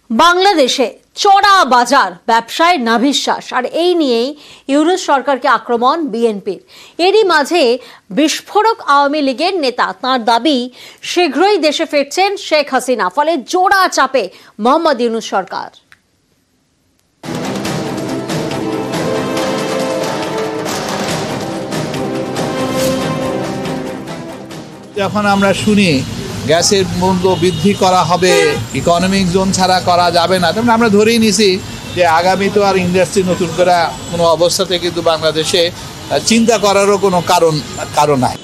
বাংলাদেশে চড়া বাজার ব্যবসায় নাভিশ্বাস আর এই নিয়েই ইউনূস সরকারকে আক্রমণ বিএনপির। এরই মাঝে বিস্ফোরক আওয়ামী লীগের নেতা তাঁর দাবি শীঘ্রই দেশে ফিরছেন শেখ হাসিনা, ফলে জোড়া চাপে মোহাম্মদ ইউনূস সরকার। যখন আমরা শুনি গ্যাসের মূল্য বৃদ্ধি করা হবে, ইকোনমিক জোন ছাড়া করা যাবে না, তখন আমরা ধরেই নিছি যে আগামী তো আর ইন্ডাস্ট্রি নতুন করে কোনো অবস্থাতে কিন্তু বাংলাদেশে চিন্তা করারও কোনো কারণ নাই।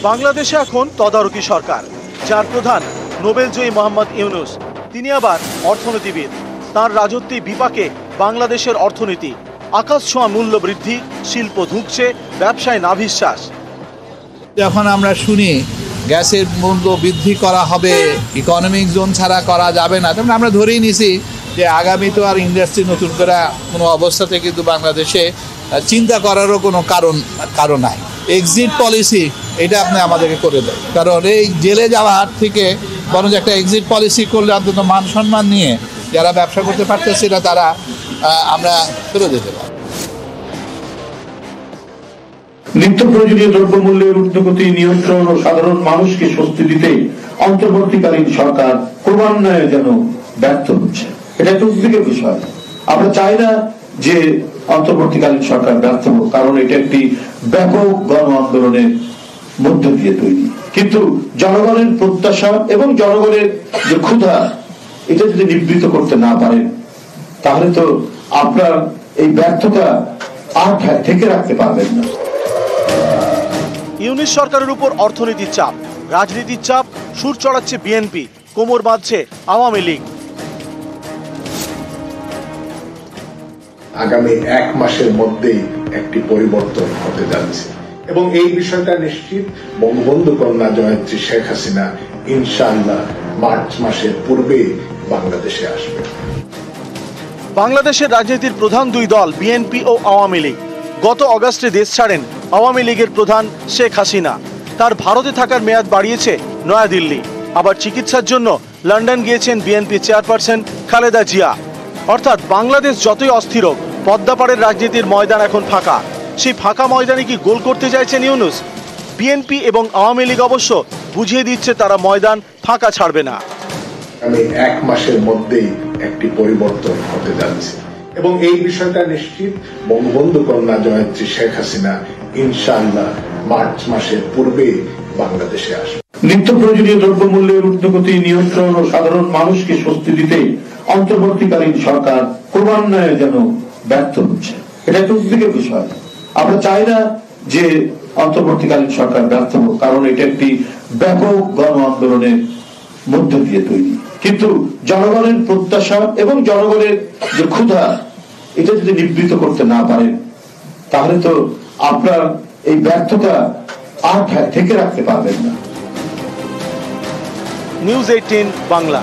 বাংলাদেশে এখন তদারকি সরকার, যার প্রধান নোবেলজয়ী মোহাম্মদ ইউনূস। তিনি আবার অর্থনীতিবিদ। তার রাজত্বে বিপাকে বাংলাদেশের অর্থনীতি। আকাশ ছোঁয়া মূল্য বৃদ্ধি, শিল্প ধুঁকছে, ব্যবসায় নাভিশ্বাস। যখন আমরা শুনি গ্যাসের মূল্য বৃদ্ধি করা হবে, ইকোনমিক জোন ছাড়া করা যাবে না, তখন আমরা ধরেই নিছি যে আগামী তো আর ইন্ডাস্ট্রি নতুন করে কোনো অবস্থাতে কিন্তু বাংলাদেশে চিন্তা করারও কোনো কারণ নাই। এক্সিট পলিসি এটা আপনি আমাদেরকে করে দেয়, কারণ এই জেলে যাওয়ার থেকে বরং একটা এক্সিট পলিসি করলে অন্তত মান সম্মান নিয়ে যারা ব্যবসা করতে পারতেছে না তারা আমরা ফেরত দিতে পারি। নিত্য প্রয়োজনীয় দ্রব্যমূল্যের ঊর্ধ্বগতি নিয়ন্ত্রণ ও সাধারণ মানুষকে স্বস্তি দিতে অন্তর্বর্তীকালীন সরকার ক্রমান্বয়ে যেন ব্যর্থ হচ্ছে, এটা একটা উদ্বেগের বিষয়। আমরা চাই না যে অন্তর্বর্তীকালীন সরকার ব্যর্থ হোক, কারণ এটা একটি ব্যাপক গণ আন্দোলনের মধ্য দিয়ে তৈরি। কিন্তু জনগণের প্রত্যাশা এবং জনগণের যে ক্ষুধা, এটা যদি নিবৃত্ত করতে না পারেন তাহলে তো আপনার এই ব্যর্থতা আর থেকে রাখতে পারবেন না। ইউনূস সরকারের উপর অর্থনীতির চাপ, রাজনীতির চাপ, সুর চড়াচ্ছে বিএনপি, কোমর বাঁধছে আওয়ামী লীগ। আগামী 1 মাসের মধ্যেই একটি পরিবর্তন হতে যাচ্ছে এবং এই বিষয়টা নিশ্চিত বঙ্গবন্ধু কন্যা জয়িত্রী শেখ হাসিনা ইনশাআল্লাহ মার্চ মাসের পূর্বেই বাংলাদেশে আসবে। বাংলাদেশের রাজনীতির প্রধান দুই দল বিএনপি ও আওয়ামী লীগ। গত অগাস্টে দেশ ছাড়েন আওয়ামী লীগের প্রধান শেখ হাসিনা। তার ভারতে থাকার মেয়াদ বাড়িয়েছে নয়াদিল্লি। আবার চিকিৎসার জন্য লন্ডন গিয়েছেন বিএনপি চেয়ারপারসন খালেদা জিয়া। অর্থাৎ বাংলাদেশ যতই অস্থির হোক, পদ্মাপাড়ের রাজনীতির ময়দান এখন ফাঁকা। সেই ফাঁকা ময়দানে কি গোল করতে চাইছেন ইউনূস? বিএনপি এবং আওয়ামী লীগ অবশ্য বুঝিয়ে দিচ্ছে তারা ময়দান ফাঁকা ছাড়বে না। আমি 1 মাসের মধ্যেই একটি পরিবর্তন হতে যাচ্ছে এবং এই বিষয়টা নিশ্চিত বঙ্গবন্ধু কন্যা জয়িত্রী শেখ হাসিনা ইনশাআল্লাহ মার্চ মাসের পূর্বেই বাংলাদেশে আসবে। নিত্য প্রয়োজনীয় দ্রব্যমূল্যের ঊর্ধ্বগতি নিয়ন্ত্রণ ও সাধারণ মানুষকে স্বস্তি দিতে অন্তর্বর্তীকালীন সরকার ক্রমান্বয়ে যেন ব্যর্থ হচ্ছে, এটা একটা উদ্বেগের বিষয়। আমরা চাই না যে অন্তর্বর্তীকালীন সরকার ব্যর্থ হোক, কারণ এটা একটি ব্যাপক গণ আন্দোলনের মধ্য দিয়ে তৈরি। কিন্তু জনগণের প্রত্যাশা এবং জনগণের যে ক্ষুধা, এটা যদি নিবৃত্ত করতে না পারেন তাহলে তো আপনার এই ব্যর্থতা আর থেকে রাখতে পারবেন না। নিউজ 18 বাংলা।